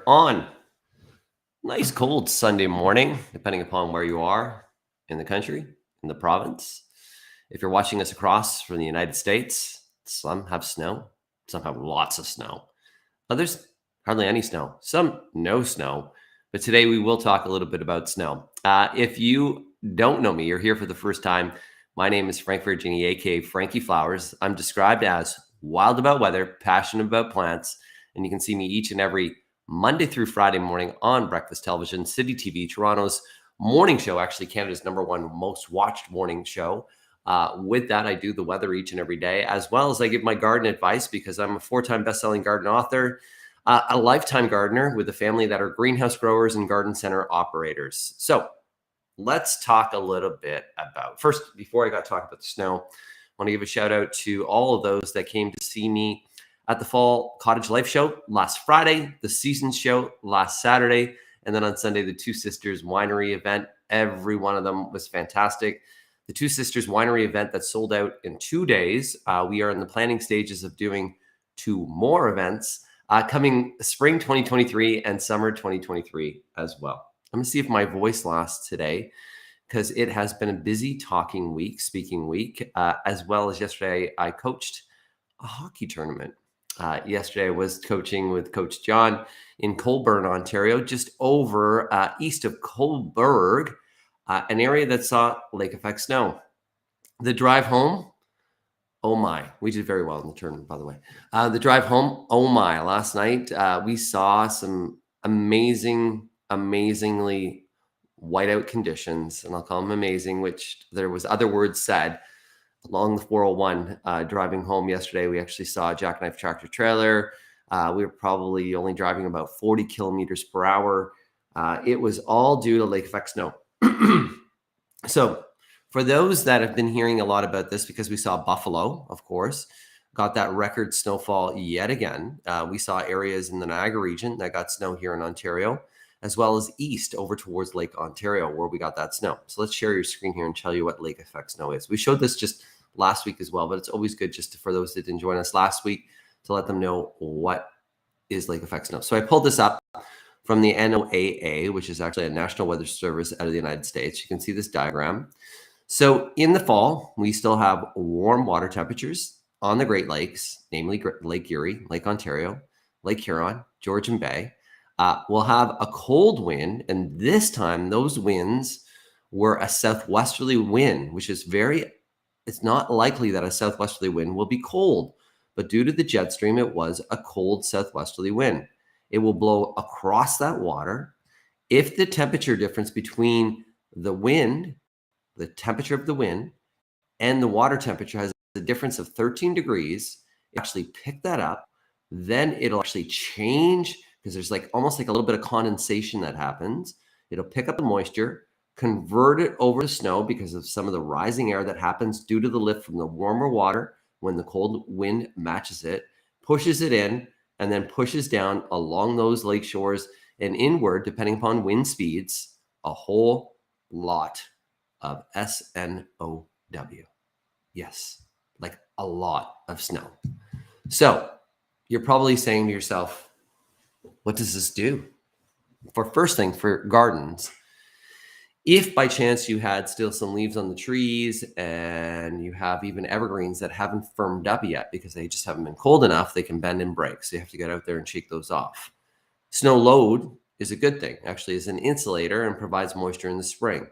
On nice cold Sunday morning, depending upon where you are in the country, in the province. If you're watching us across from the United States, some have snow, some have lots of snow, others hardly any snow, some no snow. But today we will talk a little bit about snow. If you don't know me, you're here for the first time. My name is Frank Virginia, aka Frankie Flowers. I'm described as wild about weather, passionate about plants, and you can see me each and every Monday through Friday morning on Breakfast Television, City TV, Toronto's morning show, actually Canada's number one most watched morning show. With that, I do the weather each and every day, as well as I give my garden advice because I'm a four-time best-selling garden author, a lifetime gardener with a family that are greenhouse growers and garden center operators. So let's talk a little bit about, first, before I got to talk about the snow, I want to give a shout out to all of those that came to see me at the Fall Cottage Life Show last Friday, the Seasons Show last Saturday, and then on Sunday, the Two Sisters Winery event. Every one of them was fantastic. The Two Sisters Winery event that sold out in 2 days. We are in the planning stages of doing 2 more events coming spring 2023 and summer 2023 as well. I'm going to see if my voice lasts today because it has been a busy speaking week, as well as yesterday I coached a hockey tournament. Yesterday I was coaching with Coach John in Colborne, Ontario, just over east of Cobourg, an area that saw lake effect snow. The drive home, oh my, we did very well in the tournament, by the way. The drive home, oh my, last night we saw some amazingly whiteout conditions, and I'll call them amazing, which there was other words said. Along the 401, driving home yesterday, we actually saw a jackknife tractor trailer. We were probably only driving about 40 kilometers per hour. It was all due to lake effect snow. So for those that have been hearing a lot about this, because we saw Buffalo, of course, got that record snowfall yet again. We saw areas in the Niagara region that got snow here in Ontario, as well as east over towards Lake Ontario, where we got that snow. So let's share your screen here and tell you what lake effect snow is. We showed this just last week as well, but it's always good just for those that didn't join us last week to let them know what is lake effect snow. So I pulled this up from the NOAA, which is actually a National Weather Service out of the United States. You can see this diagram. So in the fall, we still have warm water temperatures on the Great Lakes, namely Lake Erie, Lake Ontario, Lake Huron, Georgian Bay. We'll have a cold wind, and this time those winds were a southwesterly wind, which is it's not likely that a southwesterly wind will be cold, but due to the jet stream, it was a cold southwesterly wind. It will blow across that water. If the temperature difference between the wind, the temperature of the wind, and the water temperature has a difference of 13 degrees, actually pick that up, then it'll actually change because there's almost like a little bit of condensation that happens. It'll pick up the moisture, convert it over to snow because of some of the rising air that happens due to the lift from the warmer water when the cold wind matches it, pushes it in, and then pushes down along those lake shores and inward, depending upon wind speeds, a whole lot of SNOW. Yes, like a lot of snow. So you're probably saying to yourself, what does this do? First thing, for gardens, if by chance you had still some leaves on the trees and you have even evergreens that haven't firmed up yet because they just haven't been cold enough, they can bend and break. So you have to get out there and shake those off. Snow load is a good thing, actually, as an insulator and provides moisture in the spring.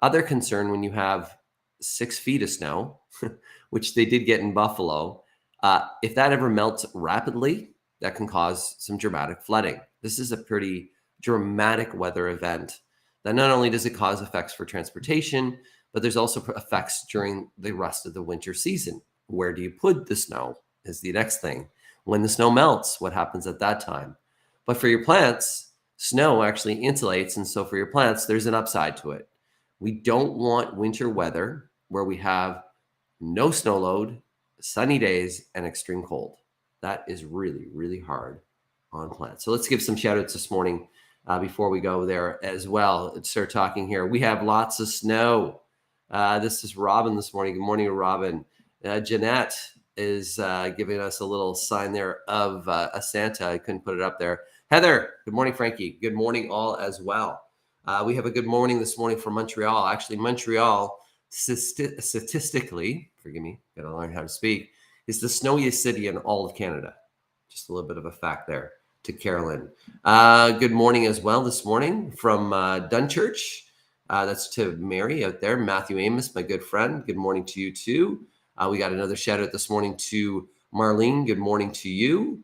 Other concern when you have 6 feet of snow, which they did get in Buffalo, if that ever melts rapidly, that can cause some dramatic flooding. This is a pretty dramatic weather event that not only does it cause effects for transportation, but there's also effects during the rest of the winter season. Where do you put the snow is the next thing. When the snow melts, what happens at that time? But for your plants, snow actually insulates. And so for your plants, there's an upside to it. We don't want winter weather where we have no snow load, sunny days, and extreme cold. That is really, really hard on plants. So let's give some shout outs this morning before we go there as well. Let's start talking here. We have lots of snow. This is Robin this morning. Good morning, Robin. Jeanette is giving us a little sign there of a Santa. I couldn't put it up there. Heather, good morning, Frankie. Good morning, all as well. We have a good morning this morning from Montreal. Actually, Montreal, statistically, forgive me, gotta learn how to speak, is the snowiest city in all of Canada. Just a little bit of a fact there to Carolyn. Good morning as well this morning from Dunchurch. That's to Mary out there. Matthew Amos, my good friend. Good morning to you too. We got another shout out this morning to Marlene. Good morning to you.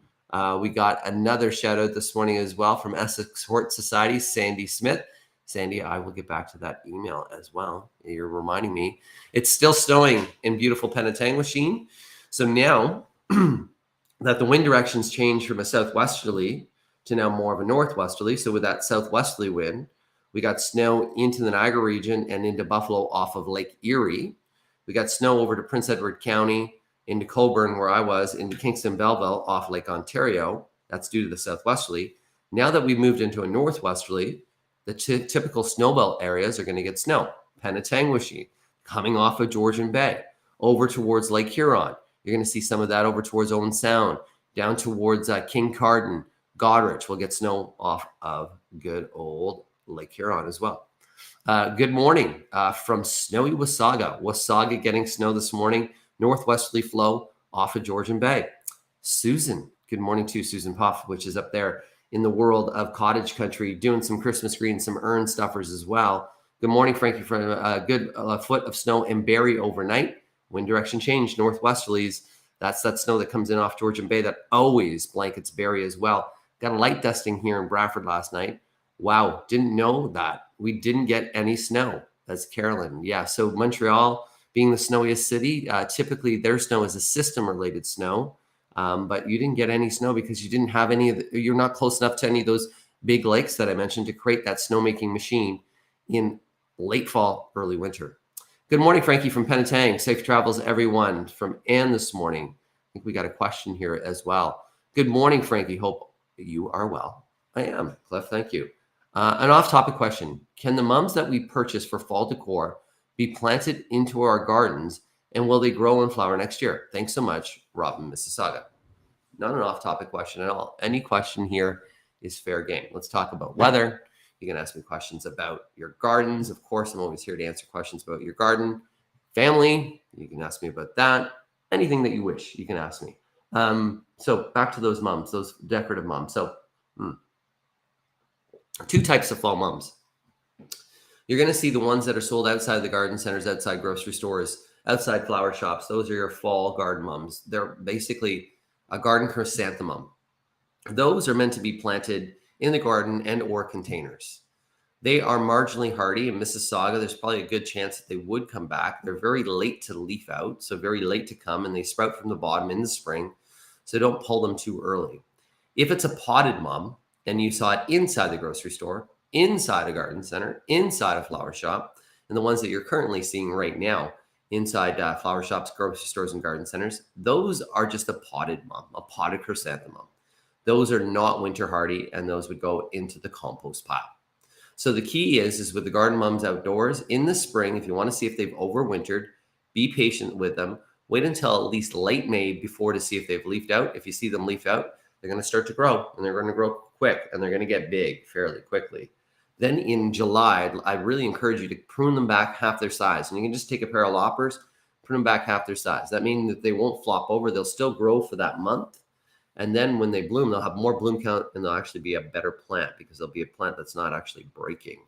We got another shout out this morning as well from Essex Hort Society, Sandy Smith. Sandy, I will get back to that email as well. You're reminding me. It's still snowing in beautiful Penetanguishene. So now that the wind directions change from a southwesterly to now more of a northwesterly. So with that southwesterly wind, we got snow into the Niagara region and into Buffalo off of Lake Erie. We got snow over to Prince Edward County, into Cobourg, where I was, into Kingston Belleville off Lake Ontario. That's due to the southwesterly. Now that we've moved into a northwesterly, the typical snowbelt areas are going to get snow. Penetanguishene, coming off of Georgian Bay, over towards Lake Huron. You're going to see some of that over towards Owen Sound, down towards Kincardine, Goderich. We'll get snow off of good old Lake Huron as well. Good morning from snowy Wasaga. Wasaga getting snow this morning. Northwesterly flow off of Georgian Bay. Susan, good morning to Susan Puff, which is up there in the world of cottage country, doing some Christmas green, some urn stuffers as well. Good morning, Frankie, for a good foot of snow in Barrie overnight. Wind direction change, northwesterlies. That's that snow that comes in off Georgian Bay that always blankets Barrie as well. Got a light dusting here in Bradford last night. Wow, didn't know that. We didn't get any snow. That's Carolyn. Yeah, so Montreal, being the snowiest city, typically their snow is a system-related snow, but you didn't get any snow because you didn't have any of the, you're not close enough to any of those big lakes that I mentioned to create that snowmaking machine in late fall, early winter. Good morning, Frankie from Penetang. Safe travels, everyone. From Anne this morning. I think we got a question here as well. Good morning, Frankie. Hope you are well. I am, Cliff. Thank you. An off-topic question. Can the mums that we purchase for fall decor be planted into our gardens, and will they grow and flower next year? Thanks so much, Robin, Mississauga. Not an off-topic question at all. Any question here is fair game. Let's talk about weather. You can ask me questions about your gardens. Of course, I'm always here to answer questions about your garden. Family, you can ask me about that. Anything that you wish, you can ask me. So back to those mums, those decorative mums. So two types of fall mums. You're going to see the ones that are sold outside the garden centers, outside grocery stores, outside flower shops. Those are your fall garden mums. They're basically a garden chrysanthemum. Those are meant to be planted in the garden and or containers. They are marginally hardy. In Mississauga, there's probably a good chance that they would come back. They're very late to leaf out, so very late to come, and they sprout from the bottom in the spring, so don't pull them too early. If it's a potted mum and you saw it inside the grocery store, inside a garden center, inside a flower shop, and the ones that you're currently seeing right now inside flower shops, grocery stores, and garden centers, those are just a potted mum, a potted chrysanthemum. Those are not winter hardy, and those would go into the compost pile. So the key is with the garden mums outdoors in the spring, if you want to see if they've overwintered, be patient with them. Wait until at least late May before to see if they've leafed out. If you see them leaf out, they're going to start to grow, and they're going to grow quick, and they're going to get big fairly quickly. Then in July, I really encourage you to prune them back half their size. And you can just take a pair of loppers, prune them back half their size. That means that they won't flop over. They'll still grow for that month. And then when they bloom, they'll have more bloom count, and they'll actually be a better plant because they'll be a plant that's not actually breaking.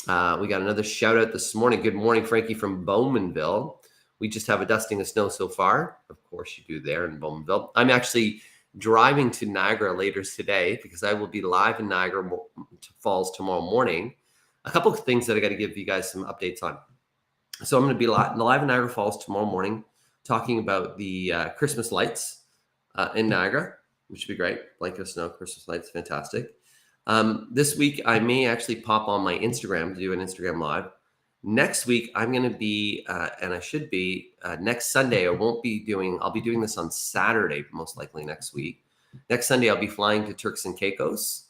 We got another shout out this morning. Good morning, Frankie from Bowmanville. We just have a dusting of snow so far. Of course you do there in Bowmanville. I'm actually driving to Niagara later today because I will be live in Niagara Falls tomorrow morning. A couple of things that I got to give you guys some updates on. So I'm going to be live in Niagara Falls tomorrow morning talking about the Christmas lights in Niagara, which would be great. Blanket of snow, Christmas lights, fantastic. This week, I may actually pop on my Instagram to do an Instagram live. Next week, I'm going to be, and I should be, next Sunday, I'll be doing this on Saturday, most likely next week. Next Sunday, I'll be flying to Turks and Caicos.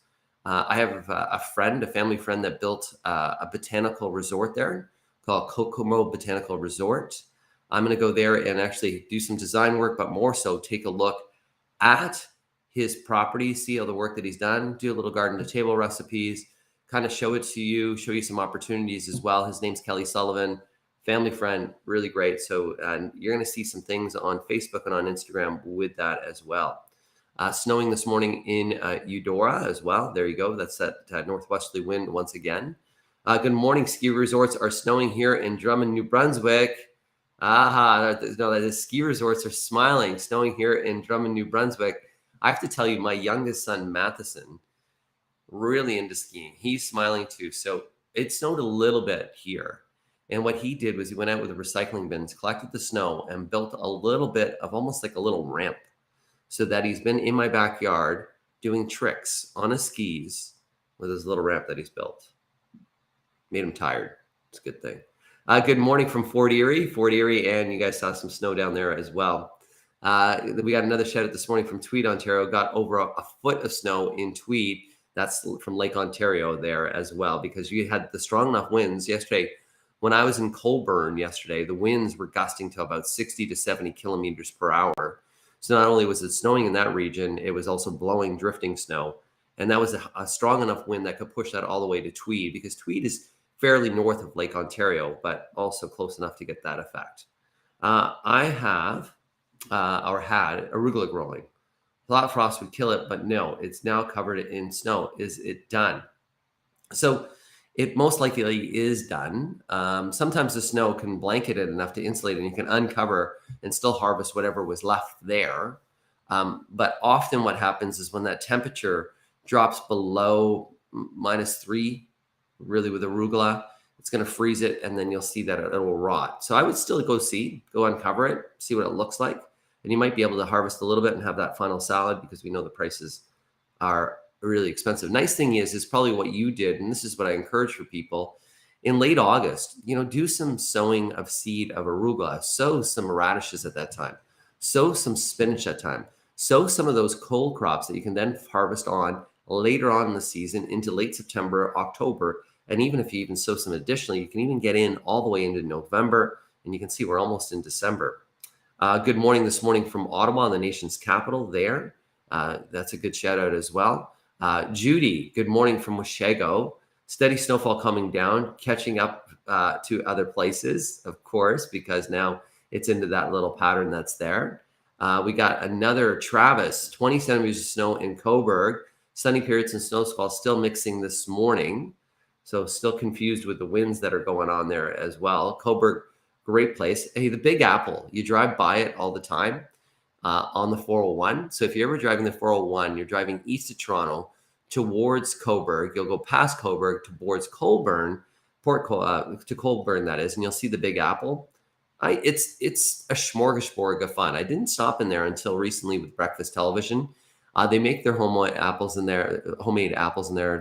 I have a family friend that built a botanical resort there called Kokomo Botanical Resort. I'm going to go there and actually do some design work, but more so take a look at his property, see all the work that he's done, do a little garden to table recipes, kind of show it to you, show you some opportunities as well. His name's Kelly Sullivan, family friend, really great. So you're going to see some things on Facebook and on Instagram with that as well. Snowing this morning in Eudora as well. There you go. That's that northwesterly wind once again. Good morning. Ski resorts are snowing here in Drummond, New Brunswick. No, the ski resorts are smiling. Snowing here in Drummond, New Brunswick. I have to tell you, my youngest son, Matheson, really into skiing. He's smiling too. So it snowed a little bit here. And what he did was he went out with the recycling bins, collected the snow, and built a little bit of almost like a little ramp, so that he's been in my backyard doing tricks on his skis with his little ramp that he's built. Made him tired. It's a good thing. Good morning from Fort Erie, and you guys saw some snow down there as well. We got another shout out this morning from Tweed, Ontario. Got over a foot of snow in Tweed. That's from Lake Ontario there as well, because you had the strong enough winds yesterday. When I was in Colborne yesterday, the winds were gusting to about 60 to 70 kilometers per hour. So not only was it snowing in that region, it was also blowing, drifting snow. And that was a strong enough wind that could push that all the way to Tweed, because Tweed is fairly north of Lake Ontario, but also close enough to get that effect. I have or had arugula growing. Thought frost would kill it, but no, it's now covered in snow. Is it done? So it most likely is done. Sometimes the snow can blanket it enough to insulate it, and you can uncover and still harvest whatever was left there. But often what happens is when that temperature drops below -3, really with arugula, it's going to freeze it, and then you'll see that it will rot. So I would still go uncover it, see what it looks like. And you might be able to harvest a little bit and have that final salad, because we know the prices are really expensive. Nice thing is probably what you did, and this is what I encourage for people. In late August, do some sowing of seed of arugula. Sow some radishes at that time. Sow some spinach at that time. Sow some of those cole crops that you can then harvest on later on in the season into late September, October. And even if you even sow some additionally, you can even get in all the way into November. And you can see we're almost in December. Good morning this morning from Ottawa, the nation's capital there. That's a good shout out as well. Judy, good morning from Washago. Steady snowfall coming down, catching up to other places, of course, because now it's into that little pattern that's there. We got another Travis, 20 centimeters of snow in Cobourg. Sunny periods and snowfall still mixing this morning. So still confused with the winds that are going on there as well. Cobourg, great place. Hey, the Big Apple, you drive by it all the time. On the 401. So if you're ever driving the 401, you're driving east of Toronto towards Cobourg. You'll go past Cobourg towards Colborne, to Colborne, that is, and you'll see the Big Apple. It's a smorgasbord of fun. I didn't stop in there until recently with Breakfast Television. They make their homemade apples in there.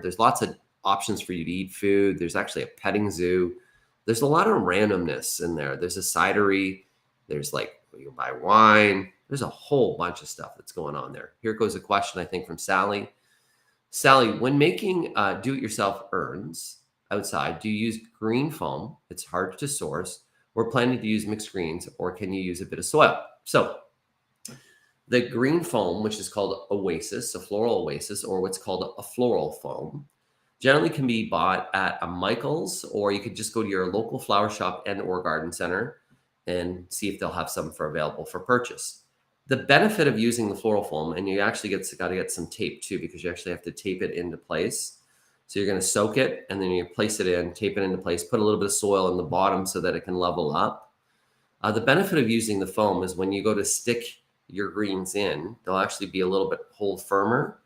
There's lots of options for you to eat food. There's actually a petting zoo. There's a lot of randomness in there. There's a cidery. There's you can buy wine. There's a whole bunch of stuff that's going on there. Here goes a question, I think, from Sally. Sally, when making do-it-yourself urns outside, do you use green foam? It's hard to source. We're planning to use mixed greens, or can you use a bit of soil? So the green foam, which is called Oasis, a floral Oasis, or what's called a floral foam, generally can be bought at a Michael's, or you could just go to your local flower shop and or garden center and see if they'll have some available for purchase. The benefit of using the floral foam, and you actually got to get some tape too, because you actually have to tape it into place. So you're going to soak it, and then you place it in, tape it into place, put a little bit of soil in the bottom so that it can level up. The benefit of using the foam is when you go to stick your greens in, they'll actually be a little bit hold firmer,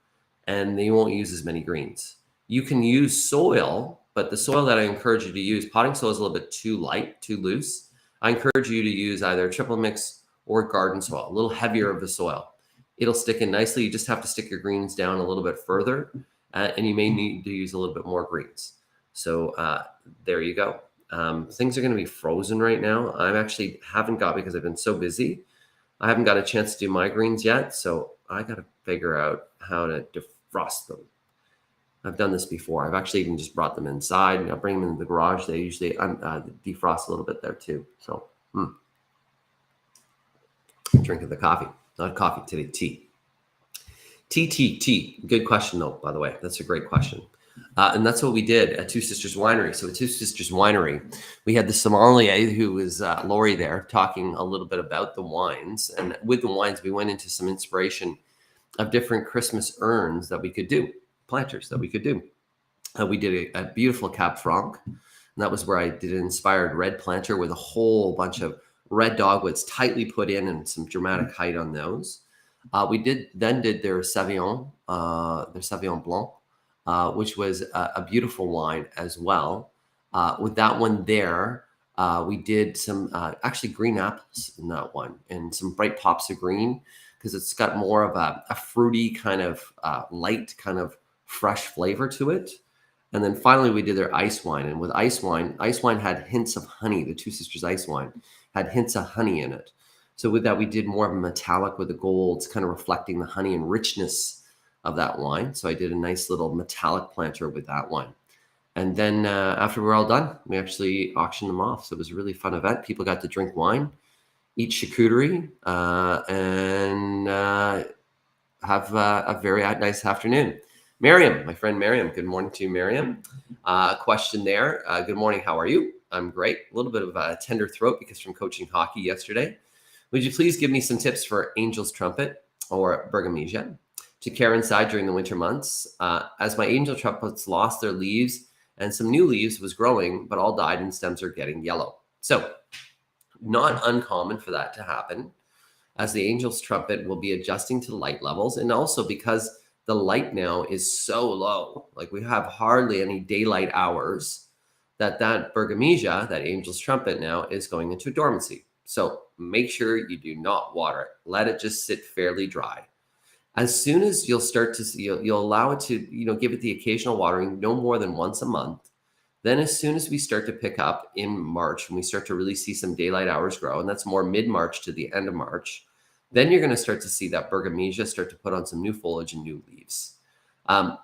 and you won't use as many greens. You can use soil, but the soil that I encourage you to use, potting soil is a little bit too light, too loose. I encourage you to use either triple mix or garden soil, a little heavier of the soil. It'll stick in nicely. You just have to stick your greens down a little bit further, and you may need to use a little bit more greens. So there you go. Things are going to be frozen right now. I actually haven't got, because I've been so busy, I haven't got a chance to do my greens yet. So I got to figure out how to defrost them. I've done this before. I've actually even just brought them inside, and I bring them into the garage. They usually defrost a little bit there too. So I'm drinking the coffee, not coffee today, tea. TTT. Good question, though, by the way. That's a great question. And that's what we did at Two Sisters Winery. So at Two Sisters Winery, we had the sommelier who was Lori there talking a little bit about the wines. And with the wines, we went into some inspiration of different Christmas urns that we could do, planters that we could do. We did a beautiful Cab Franc. And that was where I did an inspired red planter with a whole bunch of red dogwoods tightly put in and some dramatic height on those. We did their Sauvignon Blanc, which was a beautiful wine as well. With that one there, we did some actually green apples in that one and some bright pops of green because it's got more of a fruity kind of light kind of fresh flavor to it. And then finally, we did their ice wine. And with ice wine had hints of honey. The Two Sisters ice wine had hints of honey in it. So with that, we did more of a metallic with the golds, kind of reflecting the honey and richness of that wine. So I did a nice little metallic planter with that wine. And then after we're all done, we actually auctioned them off. So it was a really fun event. People got to drink wine, eat charcuterie, and have a very nice afternoon. Miriam, my friend Miriam. Good morning to you, Miriam. Question there. Good morning. How are you? I'm great. A little bit of a tender throat because from coaching hockey yesterday. Would you please give me some tips for Angel's Trumpet or Bergamesia to care inside during the winter months? As my Angel Trumpets lost their leaves and some new leaves was growing, but all died and stems are getting yellow. So not uncommon for that to happen as the Angel's Trumpet will be adjusting to light levels. And also because the light now is so low, like we have hardly any daylight hours, that Bergamesia, that Angel's Trumpet now is going into dormancy. So make sure you do not water it. Let it just sit fairly dry. As soon as you'll start to see, you'll allow it to, give it the occasional watering, no more than once a month. Then as soon as we start to pick up in March, when we start to really see some daylight hours grow, and that's more mid-March to the end of March, then you're going to start to see that Bergamesia start to put on some new foliage and new leaves.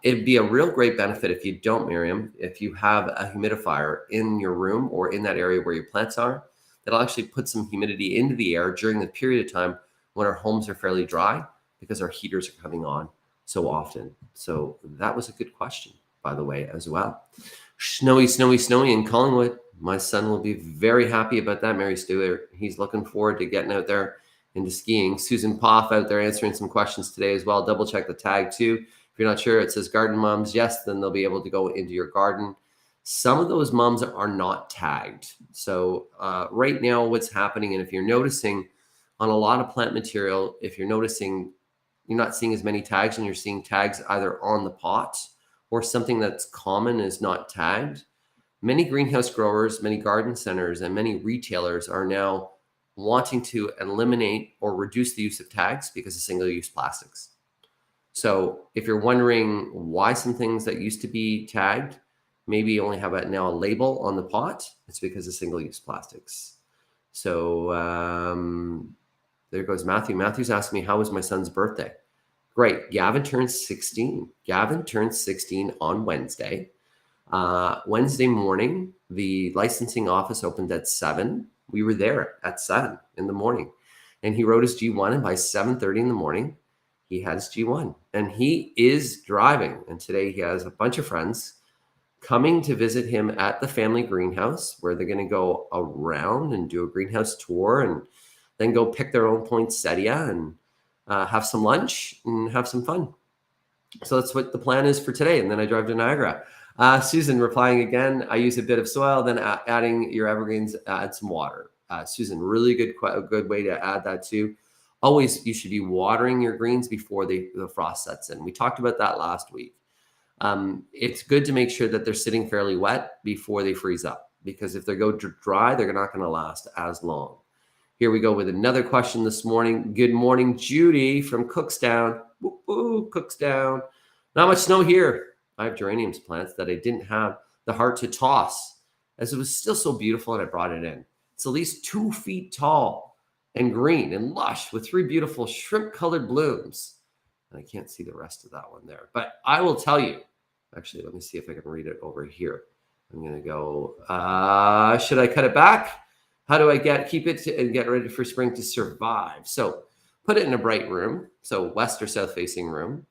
It'd be a real great benefit if you don't, Miriam, if you have a humidifier in your room or in that area where your plants are, that'll actually put some humidity into the air during the period of time when our homes are fairly dry because our heaters are coming on so often. So that was a good question, by the way, as well. Snowy in Collingwood. My son will be very happy about that, Mary Stewart. He's looking forward to getting out there into skiing. Susan Poff out there answering some questions today as well. Double check the tag too. If you're not sure, it says garden moms. Yes, then they'll be able to go into your garden. Some of those moms are not tagged. So right now what's happening, and if you're noticing on a lot of plant material, if you're noticing you're not seeing as many tags and you're seeing tags either on the pot or something that's common is not tagged, many greenhouse growers, many garden centers, and many retailers are now wanting to eliminate or reduce the use of tags because of single-use plastics. So if you're wondering why some things that used to be tagged maybe only have now a label on the pot, it's because of single-use plastics. So there goes Matthew. Matthew's asking me, how was my son's birthday? Great. Gavin turns 16. Gavin turns 16 on Wednesday. Wednesday morning, the licensing office opened at 7. We were there at 7 in the morning. And he wrote his G1, and by 7:30 in the morning, he had his G1. And he is driving. And today he has a bunch of friends coming to visit him at the family greenhouse, where they're going to go around and do a greenhouse tour and then go pick their own poinsettia and have some lunch and have some fun. So that's what the plan is for today. And then I drive to Niagara. Susan replying again, I use a bit of soil, then adding your evergreens, add some water. Susan, really good way to add that too. Always, you should be watering your greens before the frost sets in. We talked about that last week. It's good to make sure that they're sitting fairly wet before they freeze up, because if they go dry, they're not going to last as long. Here we go with another question this morning. Good morning, Judy from Cookstown. Woo, Cookstown. Not much snow here. I have geraniums plants that I didn't have the heart to toss, as it was still so beautiful and I brought it in. It's at least 2 feet tall and green and lush with 3 beautiful shrimp-colored blooms. And I can't see the rest of that one there, but I will tell you. Actually, let me see if I can read it over here. I'm going to go, should I cut it back? How do I keep it and get ready for spring to survive? So put it in a bright room, so west or south facing room.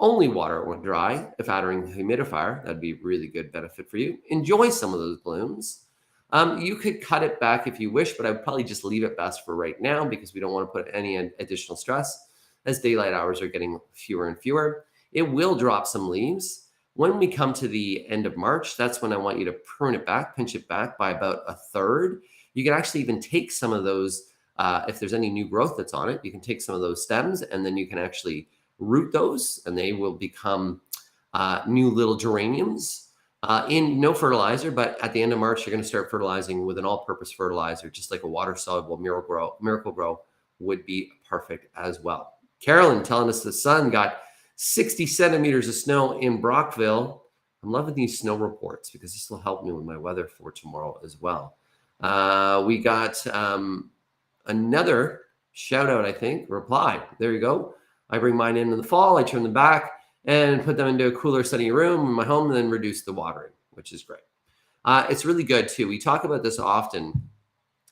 Only water it when dry. If adding a humidifier, that'd be really good benefit for you. Enjoy some of those blooms. You could cut it back if you wish, but I would probably just leave it best for right now because we don't want to put any additional stress as daylight hours are getting fewer and fewer. It will drop some leaves. When we come to the end of March, that's when I want you to prune it back, pinch it back by about a third. You can actually even take some of those, if there's any new growth that's on it, you can take some of those stems and then you can actually root those and they will become new little geraniums. In no fertilizer, but at the end of March, you're going to start fertilizing with an all-purpose fertilizer, just like a water-soluble Miracle Grow would be perfect as well. Carolyn telling us the sun got 60 centimeters of snow in Brockville. I'm loving these snow reports because this will help me with my weather for tomorrow as well. We got another shout out, I think, reply. There you go. I bring mine in the fall. I turn them back and put them into a cooler, sunny room in my home, and then reduce the watering, which is great. It's really good too. We talk about this often,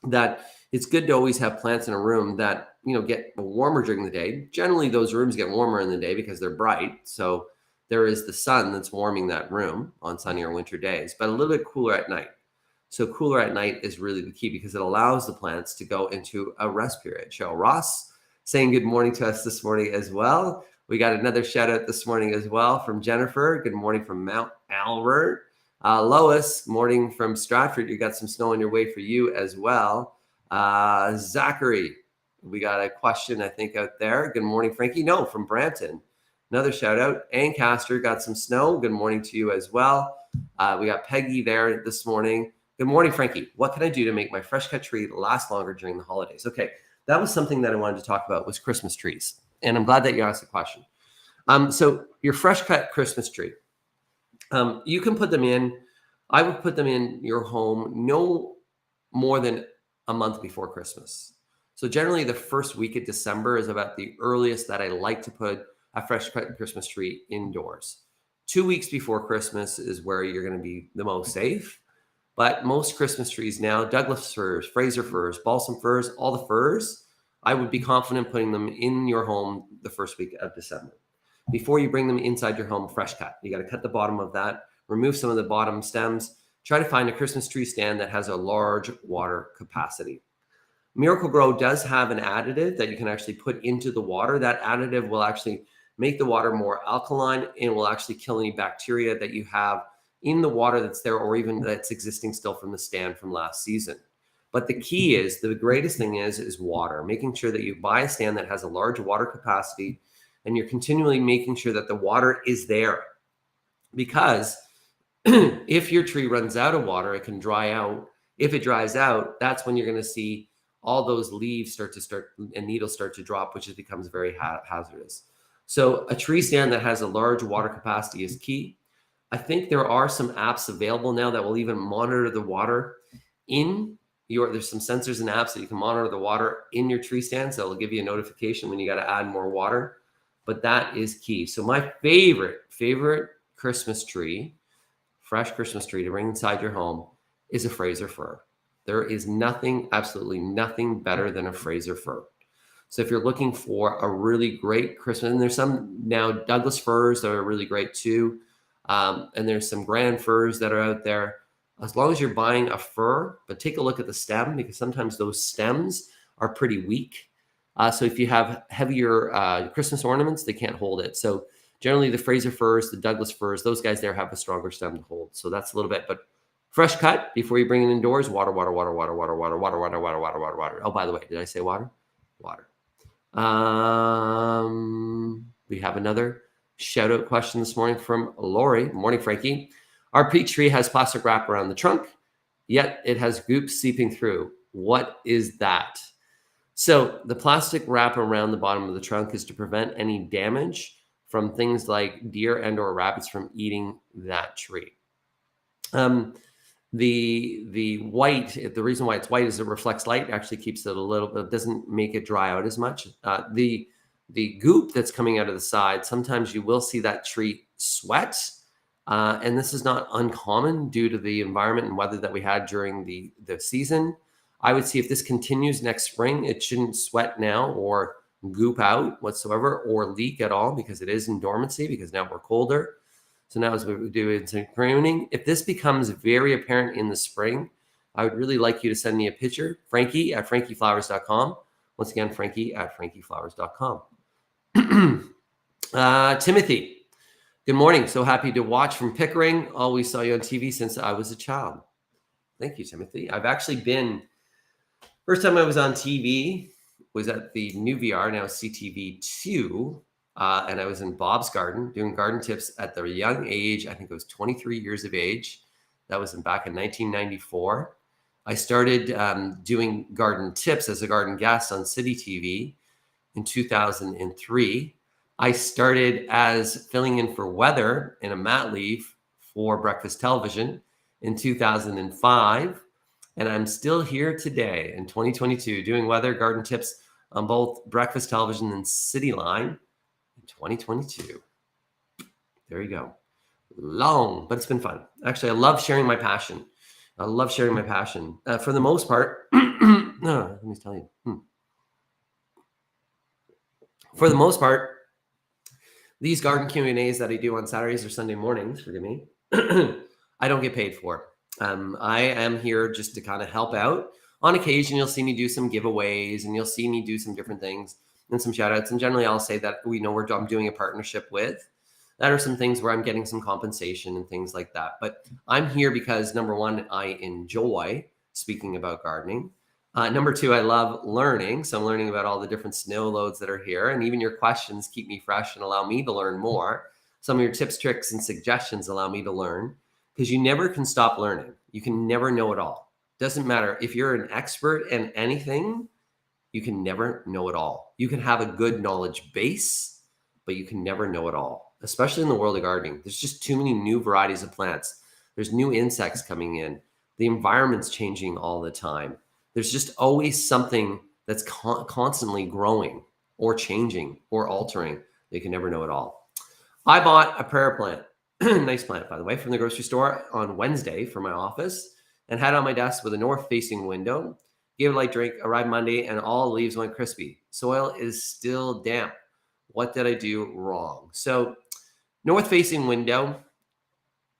that it's good to always have plants in a room that, get warmer during the day. Generally, those rooms get warmer in the day because they're bright. So there is the sun that's warming that room on sunny or winter days, but a little bit cooler at night. So cooler at night is really the key because it allows the plants to go into a rest period. Cheryl Ross saying good morning to us this morning as well. We got another shout out this morning as well from Jennifer. Good morning from Mount Albert. Lois, morning from Stratford. You got some snow on your way for you as well. Zachary, we got a question, I think, out there. Good morning, Frankie. No, from Brampton. Another shout out. Ancaster got some snow. Good morning to you as well. We got Peggy there this morning. Good morning, Frankie. What can I do to make my fresh cut tree last longer during the holidays? Okay, that was something that I wanted to talk about was Christmas trees. And I'm glad that you asked the question. So your fresh cut Christmas tree, you can put them in. I would put them in your home no more than a month before Christmas. So generally the first week of December is about the earliest that I like to put a fresh cut Christmas tree indoors. 2 weeks before Christmas is where you're going to be the most safe. But most Christmas trees now, Douglas firs, Fraser firs, balsam firs, all the firs, I would be confident putting them in your home the first week of December. Before you bring them inside your home, fresh cut. You got to cut the bottom of that, remove some of the bottom stems, try to find a Christmas tree stand that has a large water capacity. Miracle Grow does have an additive that you can actually put into the water. That additive will actually make the water more alkaline and will actually kill any bacteria that you have in the water that's there or even that's existing still from the stand from last season. But the key is, the greatest thing is water, making sure that you buy a stand that has a large water capacity and you're continually making sure that the water is there. Because if your tree runs out of water, it can dry out. If it dries out, that's when you're going to see all those leaves and needles start to drop, which becomes very hazardous. So a tree stand that has a large water capacity is key. I think there are some apps available now that will even monitor the water there's some sensors and apps that you can monitor the water in your tree stand. So it'll give you a notification when you got to add more water, but that is key. So my favorite Christmas tree, fresh Christmas tree to bring inside your home is a Fraser fir. There is absolutely nothing better than a Fraser fir. So if you're looking for a really great Christmas, and there's some now Douglas firs that are really great too. And there's some grand firs that are out there. As long as you're buying a fir, but take a look at the stem because sometimes those stems are pretty weak. So if you have heavier Christmas ornaments, they can't hold it. So generally the Fraser firs, the Douglas firs, those guys there have a stronger stem to hold. So that's a little bit, but fresh cut before you bring it indoors, water. Oh, by the way, did I say water? Water. We have another shout out question this morning from Lori. Morning, Frankie. Our peach tree has plastic wrap around the trunk, yet it has goops seeping through. What is that? So the plastic wrap around the bottom of the trunk is to prevent any damage from things like deer and or rabbits from eating that tree. The white, the reason why it's white is it reflects light, actually keeps it a little bit, doesn't make it dry out as much. The goop that's coming out of the side, sometimes you will see that tree sweat. And this is not uncommon due to the environment and weather that we had during the season. I would see if this continues next spring, it shouldn't sweat now or goop out whatsoever or leak at all, because it is in dormancy, because now we're colder. So now as we do in some pruning, if this becomes very apparent in the spring, I would really like you to send me a picture, Frankie at frankieflowers.com. Once again, Frankie at frankieflowers.com. Timothy, good morning. So happy to watch from Pickering. Always saw you on TV since I was a child. Thank you, Timothy. I've actually been, first time I was on TV was at the new VR, now CTV2. And I was in Bob's Garden doing garden tips at the young age. I think it was 23 years of age. That was back in 1994. I started doing garden tips as a garden guest on City TV in 2003. I started as filling in for weather in a mat leave for breakfast television in 2005. And I'm still here today in 2022 doing weather garden tips on both breakfast television and City Line. 2022. There you go. Long, but it's been fun. Actually, I love sharing my passion. For the most part, let me tell you. For the most part, these garden Q&As that I do on Saturdays or Sunday mornings, forgive me, I don't get paid for. I am here just to kind of help out. On occasion, you'll see me do some giveaways and you'll see me do some different things and some shout outs. And generally I'll say that we know I'm doing a partnership with. That are some things where I'm getting some compensation and things like that. But I'm here because number one, I enjoy speaking about gardening. Number two, I love learning. So I'm learning about all the different snow loads that are here. And even your questions keep me fresh and allow me to learn more. Some of your tips, tricks, and suggestions allow me to learn, because you never can stop learning. You can never know it all. Doesn't matter if you're an expert in anything, you can never know it all. You can have a good knowledge base, but you can never know it all, especially in the world of gardening. There's just too many new varieties of plants. There's new insects coming in. The environment's changing all the time. There's just always something that's constantly growing or changing or altering. You can never know it all. I bought a prayer plant, nice plant, by the way, from the grocery store on Wednesday for my office, and had it on my desk with a north-facing window. Gave it a light drink, arrived Monday, and all leaves went crispy. Soil is still damp. What did I do wrong? So north-facing window,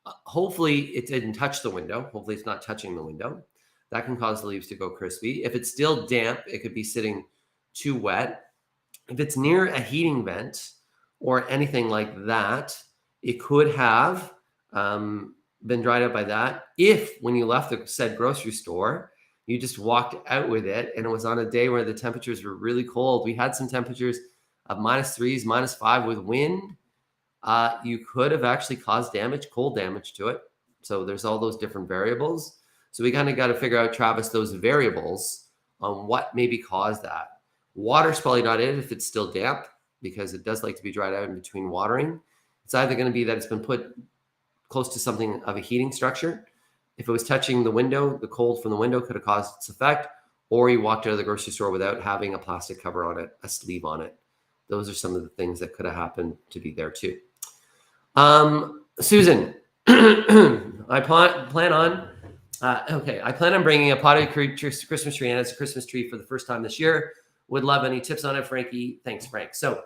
hopefully it didn't touch the window. Hopefully it's not touching the window. That can cause the leaves to go crispy. If it's still damp, it could be sitting too wet. If it's near a heating vent or anything like that, it could have been dried out by that. If when you left the said grocery store, you just walked out with it and it was on a day where the temperatures were really cold. We had some temperatures of -3s, -5 with wind. You could have actually caused damage, cold damage to it. So there's all those different variables. So we kind of got to figure out, Travis, those variables on what maybe caused that. Water's probably not it if it's still damp, because it does like to be dried out in between watering. It's either going to be that it's been put close to something of a heating structure. If it was touching the window, the cold from the window could have caused its effect, or you walked out of the grocery store without having a plastic cover on it, a sleeve on it. Those are some of the things that could have happened to be there too. Susan, I plan on bringing a potted Christmas tree in as a Christmas tree for the first time this year. Would love any tips on it, Frankie. Thanks, Frank. So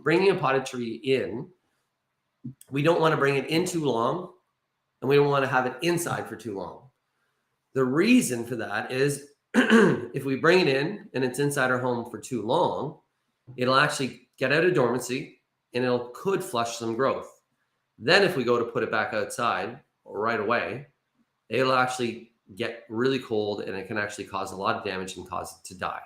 bringing a potted tree in, we don't want to bring it in too long, and we don't want to have it inside for too long. The reason for that is if we bring it in and it's inside our home for too long, it'll actually get out of dormancy and it could flush some growth. Then if we go to put it back outside right away, it'll actually get really cold and it can actually cause a lot of damage and cause it to die.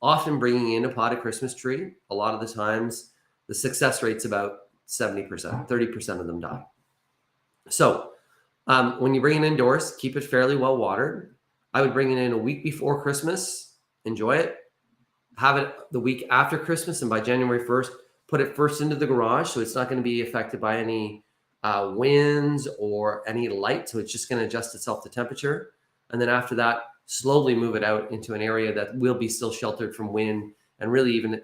Often bringing in a potted Christmas tree, a lot of the times the success rate's about 70%, 30% of them die. So when you bring it indoors, keep it fairly well watered. I would bring it in a week before Christmas, enjoy it, have it the week after Christmas, and by January 1st, put it first into the garage so it's not going to be affected by any winds or any light. So it's just going to adjust itself to temperature. And then after that, slowly move it out into an area that will be still sheltered from wind and really even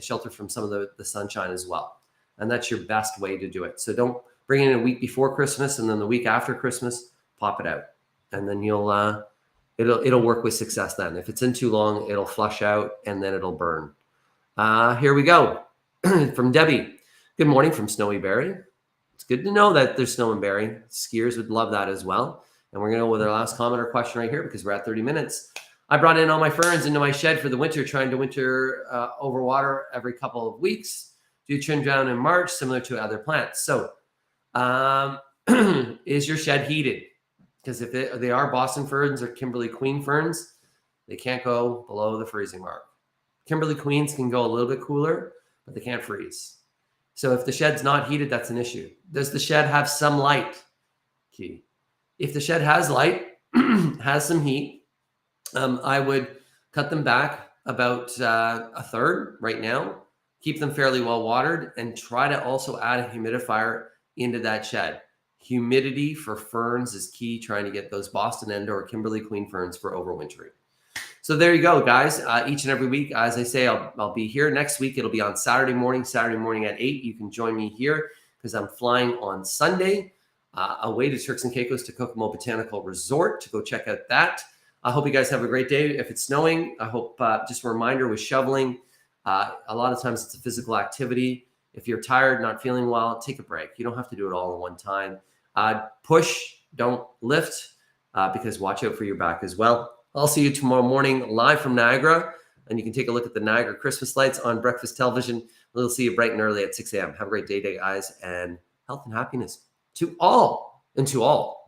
sheltered from some of the sunshine as well. And that's your best way to do it. So don't bring it in a week before Christmas and then the week after Christmas, pop it out. And then it'll work with success then. If it's in too long, it'll flush out and then it'll burn. Here we go. From Debbie. Good morning from Snowy Berry. It's good to know that there's snow in Barrie. Skiers would love that as well. And we're going to go with our last comment or question right here because we're at 30 minutes. I brought in all my ferns into my shed for the winter, trying to winter over water every couple of weeks. Do trim down in March, similar to other plants. So is your shed heated? Because if they are Boston ferns or Kimberly Queen ferns, they can't go below the freezing mark. Kimberly Queens can go a little bit cooler, but they can't freeze. So if the shed's not heated, that's an issue. Does the shed have some light? Key. If the shed has light, has some heat, I would cut them back about a third right now, keep them fairly well watered, and try to also add a humidifier into that shed. Humidity for ferns is key, trying to get those Boston End or Kimberly Queen ferns for overwintering. So there you go, guys. Each and every week, as I say, I'll be here. Next week, it'll be on Saturday morning at 8. You can join me here because I'm flying on Sunday away to Turks and Caicos to Kokomo Botanical Resort to go check out that. I hope you guys have a great day. If it's snowing, I hope just a reminder with shoveling, a lot of times it's a physical activity. If you're tired, not feeling well, take a break. You don't have to do it all in one time. Push, don't lift, because watch out for your back as well. I'll see you tomorrow morning live from Niagara, and you can take a look at the Niagara Christmas lights on Breakfast Television. We'll see you bright and early at 6 a.m. Have a great day, guys, and health and happiness to all and to all.